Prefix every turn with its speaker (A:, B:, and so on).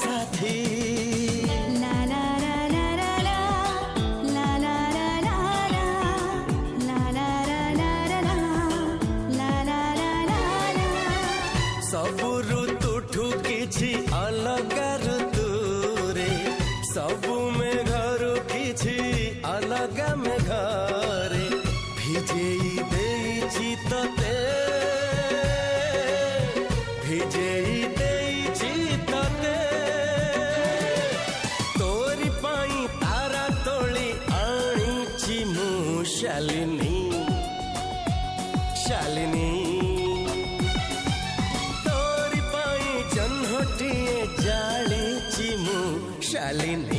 A: साथी
B: ला ला ला ला ला ला ला ला ला ला ला ला ला ला ला
A: सब ऋतुठू किछि अलगा ऋतु रे सबु मेघरु किछि अलगा मेघरे भिजेई देइछि तते भिजेई देइछि तते तोरी पाई तारा तोली आनिछि मु शालिनी शालिनी तोरी पाई जन्हटिए जालिछि मु शालिनी।